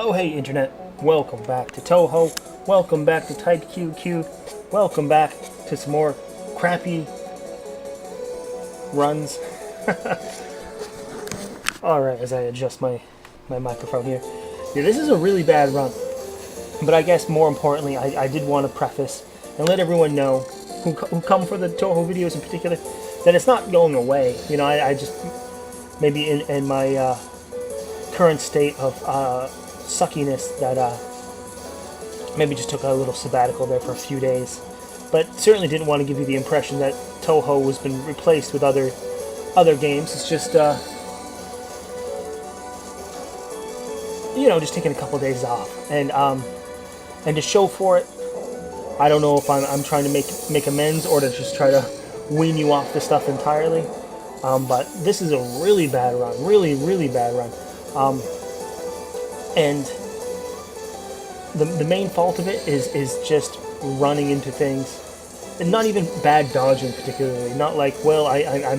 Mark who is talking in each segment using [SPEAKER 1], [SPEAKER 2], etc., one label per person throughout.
[SPEAKER 1] Oh hey internet, welcome back to Touhou, welcome back to Type QQ, welcome back to some more crappy runs. Alright, as I adjust my microphone here. Yeah, this is a really bad run, but I guess more importantly, I did want to preface and let everyone know who come for the Touhou videos in particular, that it's not going away. You know, I just, maybe in my current state of suckiness, that maybe just took a little sabbatical there for a few days, but certainly didn't want to give you the impression that Touhou has been replaced with other games. It's just you know, just taking a couple days off, and to show for it. I don't know if I'm trying to make amends or to just try to wean you off the stuff entirely, but this is a really bad run, really bad run. And the main fault of it is just running into things, and not even bad dodging particularly. Not like, well, I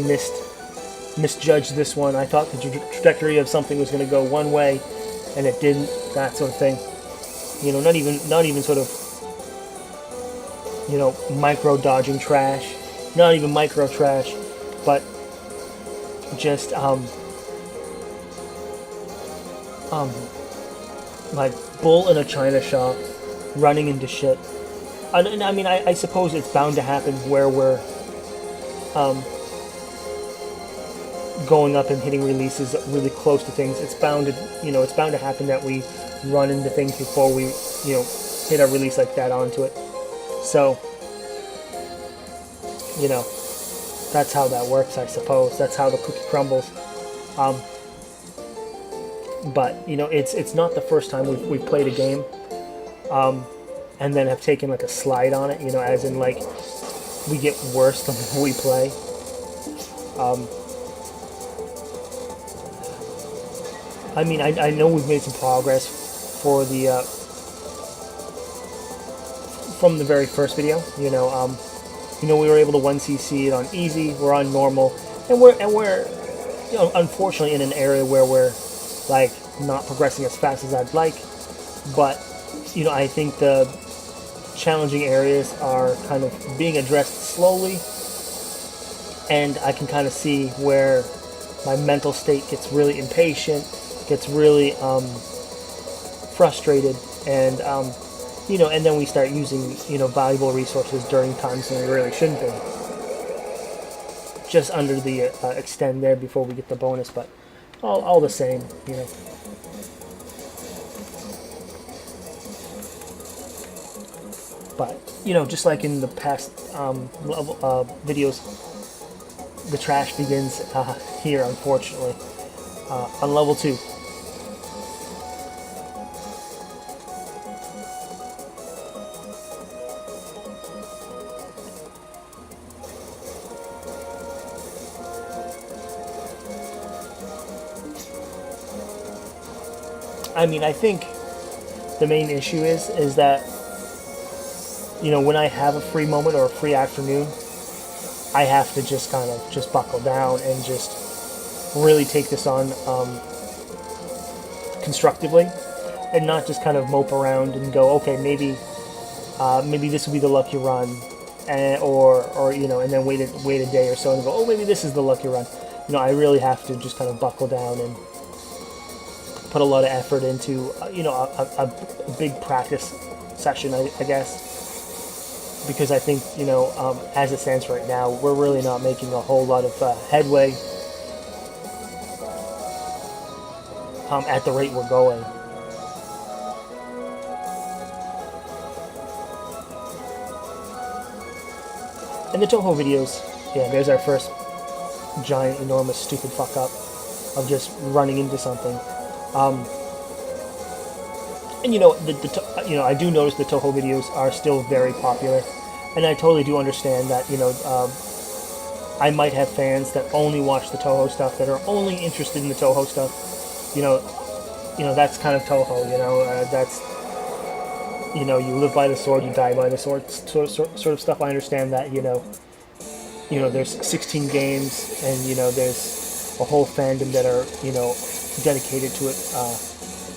[SPEAKER 1] misjudged this one. I thought the trajectory of something was going to go one way, and it didn't. That sort of thing. You know, not even sort of, you know, micro dodging trash. Not even micro trash, but just like bull in a china shop, running into shit. And I mean, I suppose it's bound to happen where we're going up and hitting releases really close to things. It's bound to happen that we run into things before we, you know, hit a release like that onto it. So, you know, that's how that works, I suppose. That's how the cookie crumbles. But you know, it's not the first time we've played a game, and then have taken like a slide on it. You know, as in like we get worse the more we play. I mean, I know we've made some progress for the from the very first video. You know, we were able to 1cc it on easy. We're on normal, and we're you know, unfortunately in an area where we're like not progressing as fast as I'd like. But you know, I think the challenging areas are kind of being addressed slowly, and I can kind of see where my mental state gets really impatient, gets really frustrated, and you know, and then we start using, you know, valuable resources during times when we really shouldn't be. Just under the extend there before we get the bonus, but all the same, you know. But you know, just like in the past videos, the trash begins here, unfortunately, on level 2. I mean, I think the main issue is that, you know, when I have a free moment or a free afternoon, I have to just kind of just buckle down and just really take this on constructively, and not just kind of mope around and go, okay, maybe this will be the lucky run, or you know, and then wait a day or so and go, oh, maybe this is the lucky run. You know, I really have to just kind of buckle down and put a lot of effort into, you know, a big practice session, I guess, because I think, you know, as it stands right now, we're really not making a whole lot of headway at the rate we're going. And the Touhou videos, yeah, there's our first giant, enormous, stupid fuck up of just running into something. And you know, you know, I do notice the Touhou videos are still very popular, and I totally do understand that. You know, I might have fans that only watch the Touhou stuff, that are only interested in the Touhou stuff. You know, that's kind of Touhou. You know, that's, you know, you live by the sword, you die by the sword, sort of stuff. I understand that. You know, there's 16 games, and you know, there's a whole fandom that are, you know, dedicated to it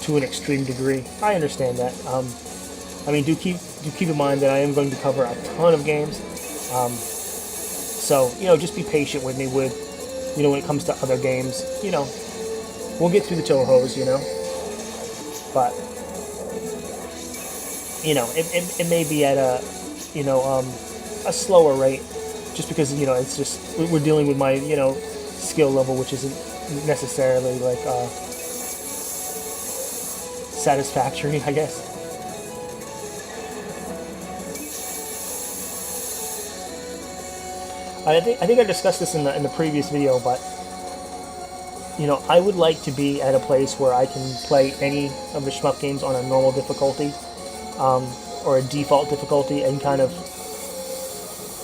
[SPEAKER 1] to an extreme degree. I understand that. I mean, do keep in mind that I am going to cover a ton of games. So, you know, just be patient with me with, you know, when it comes to other games. You know, we'll get through the Touhous, you know. But, you know, it may be at a, you know, a slower rate, just because, you know, it's just, we're dealing with my, you know, skill level, which isn't necessarily, like, satisfactory, I guess. I think I discussed this in the previous video, but, you know, I would like to be at a place where I can play any of the shmup games on a normal difficulty, or a default difficulty, and kind of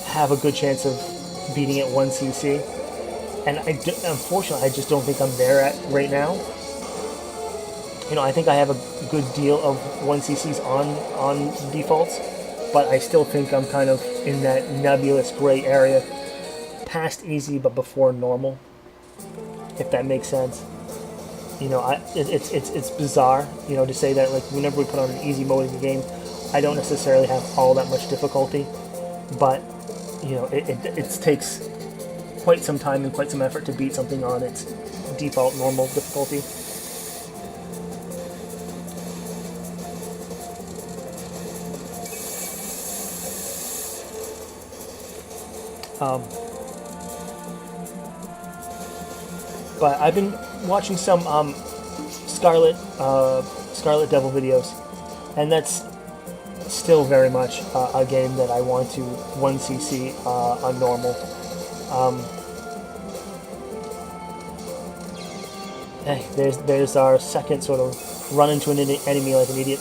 [SPEAKER 1] have a good chance of beating it 1cc. And unfortunately, I just don't think I'm there at right now. You know, I think I have a good deal of 1cc's on defaults, but I still think I'm kind of in that nebulous gray area, past easy but before normal, if that makes sense. You know, it's bizarre, you know, to say that, like, whenever we put on an easy mode in the game, I don't necessarily have all that much difficulty, but, you know, it takes quite some time and quite some effort to beat something on its default normal difficulty. But I've been watching some Scarlet Devil videos, and that's still very much a game that I want to 1cc on normal. Hey, there's our second sort of run into an enemy like an idiot.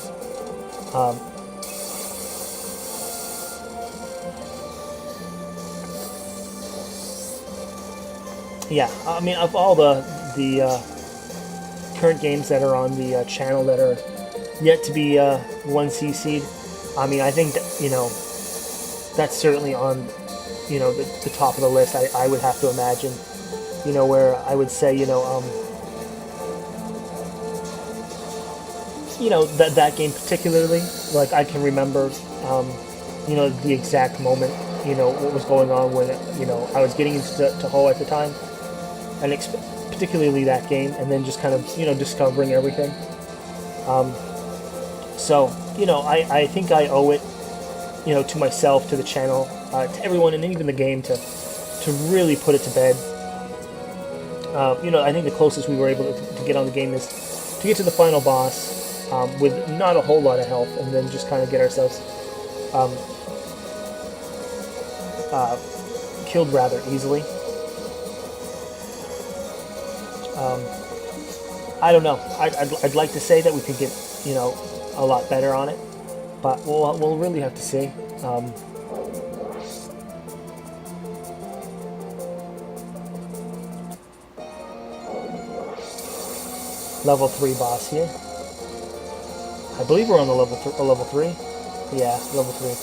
[SPEAKER 1] Yeah, I mean, of all the current games that are on the channel that are yet to be 1cc'd, I mean, I think that, you know, that's certainly on, you know, the top of the list. I would have to imagine, you know, where I would say, you know, that game particularly, like, I can remember, you know, the exact moment, you know, what was going on when, you know, I was getting into Touhou at the time, and particularly that game, and then just kind of, you know, discovering everything. So, you know, I think I owe it, you know, to myself, to the channel, to everyone, and even the game to really put it to bed. You know, I think the closest we were able to get on the game is to get to the final boss with not a whole lot of health, and then just kind of get ourselves killed rather easily. I don't know. I'd like to say that we could get, you know, a lot better on it, but we'll really have to see. Level 3 boss here. I believe we're on the level 3. Yeah, level 3.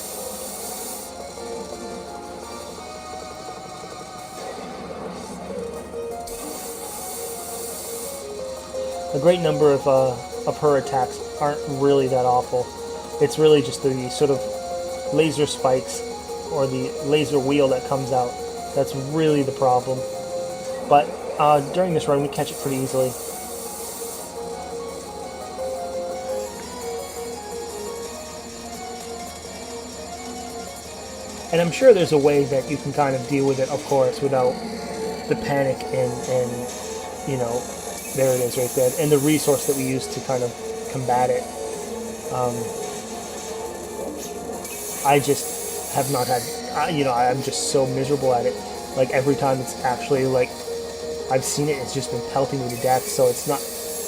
[SPEAKER 1] A great number of her attacks aren't really that awful. It's really just the sort of laser spikes or the laser wheel that comes out that's really the problem. But during this run, we catch it pretty easily. And I'm sure there's a way that you can kind of deal with it, of course, without the panic and you know, there it is right there, and the resource that we use to kind of combat it. I just have not had, you know, I'm just so miserable at it. Like, every time it's actually, like, I've seen it, it's just been pelting me to death, so it's not,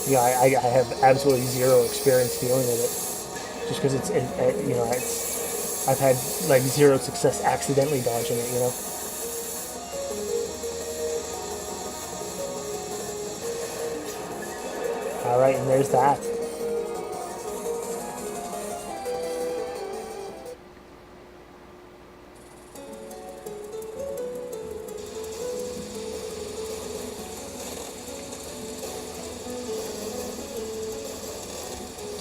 [SPEAKER 1] you know, I have absolutely zero experience dealing with it. Just because it's, you know, I've had, like, zero success accidentally dodging it, you know. Alright, and there's that.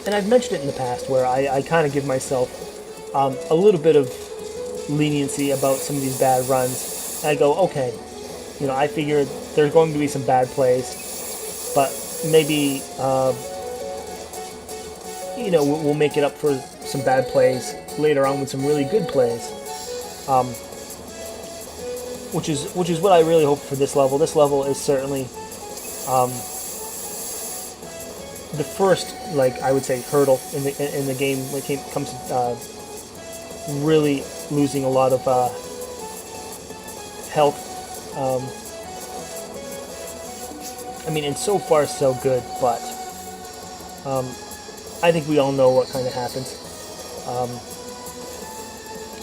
[SPEAKER 1] and I've mentioned it in the past where I kind of give myself a little bit of leniency about some of these bad runs. And I go, okay, I figure there's going to be some bad plays, but maybe we'll make it up for some bad plays later on with some really good plays. Which is what I really hope for this level. This level is certainly the first, I would say, hurdle in the game when it comes to really losing a lot of health. And so far so good, but I think we all know what kind of happens.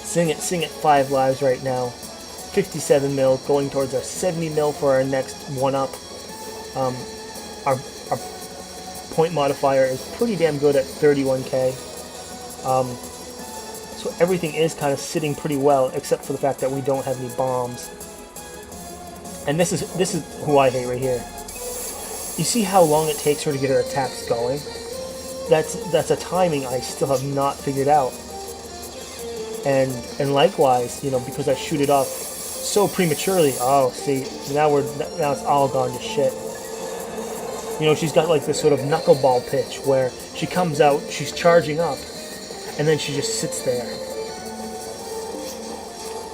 [SPEAKER 1] Sing at 5 lives right now. 57 mil, going towards our 70 mil for our next one-up. Our point modifier is pretty damn good at 31k. So everything is kind of sitting pretty well, except for the fact that we don't have any bombs. And this is who I hate right here. You see how long it takes her to get her attacks going? That's a timing I still have not figured out. And likewise, because I shoot it off so prematurely. Oh, see, now it's all gone to shit. She's got this sort of knuckleball pitch where she comes out, she's charging up, and then she just sits there.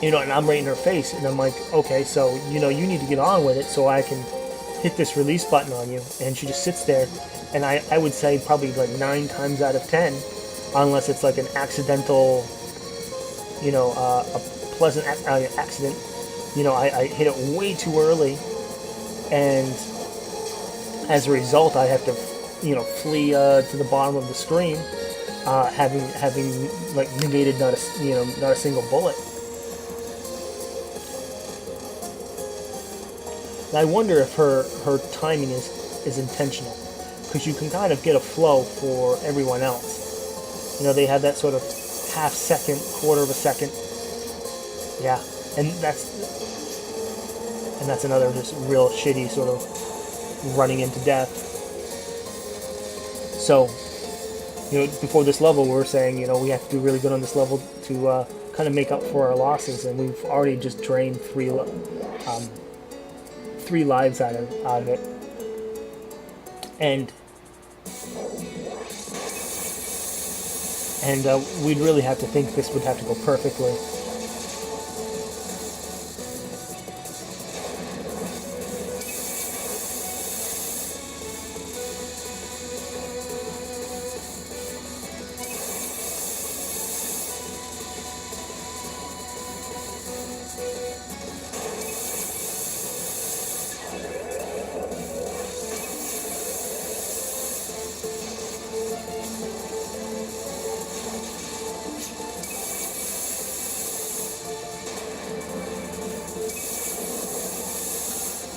[SPEAKER 1] And I'm right in her face, and I'm like, okay, so you need to get on with it so I can hit this release button on you. And she just sits there, and I would say probably 9 times out of 10, unless it's an accidental, a pleasant accident. I hit it way too early, and as a result, I have to, flee to the bottom of the screen, having negated not a single bullet. And I wonder if her timing is intentional, because you can kind of get a flow for everyone else. They have that sort of half second, quarter of a second. Yeah, and that's another just real shitty sort of running into death. So, before this level, we were saying, we have to do really good on this level to kind of make up for our losses, and we've already just drained 3 lives out of it. And we'd really have to think this would have to go perfectly.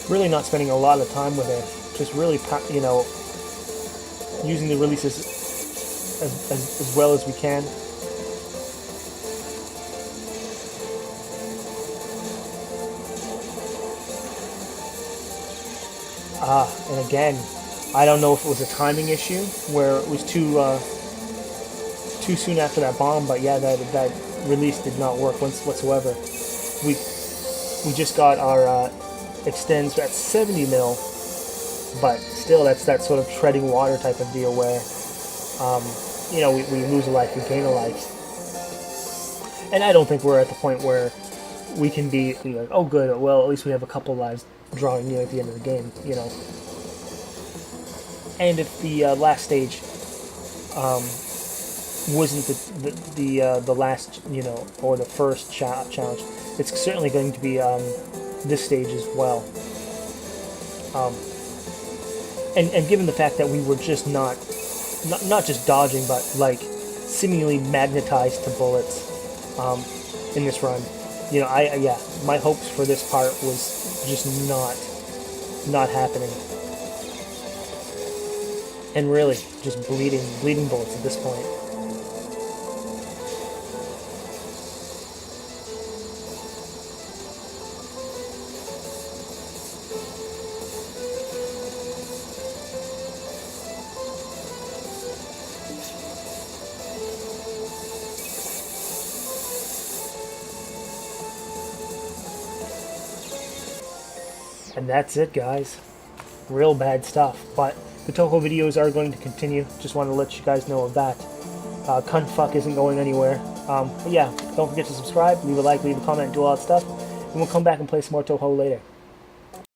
[SPEAKER 1] Really not spending a lot of time with it, just really, using the releases as well as we can. And again, I don't know if it was a timing issue where it was too soon after that bomb, but yeah, that release did not work whatsoever. We just got our extends at 70 mil, but still that's that sort of treading water type of deal where we lose a life, we gain a life. And I don't think we're at the point where we can be like, oh good, well at least we have a couple lives drawing near at the end of the game, And if the last stage wasn't the last, or the first challenge, it's certainly going to be this stage as well. And given the fact that we were just not just dodging, but seemingly magnetized to bullets in this run, my hopes for this part was just not happening, and really just bleeding bullets at this point. And that's it, guys. Real bad stuff. But the Touhou videos are going to continue. Just want to let you guys know of that. Cuntfuck isn't going anywhere. But yeah, don't forget to subscribe, leave a like, leave a comment, do all that stuff. And we'll come back and play some more Touhou later.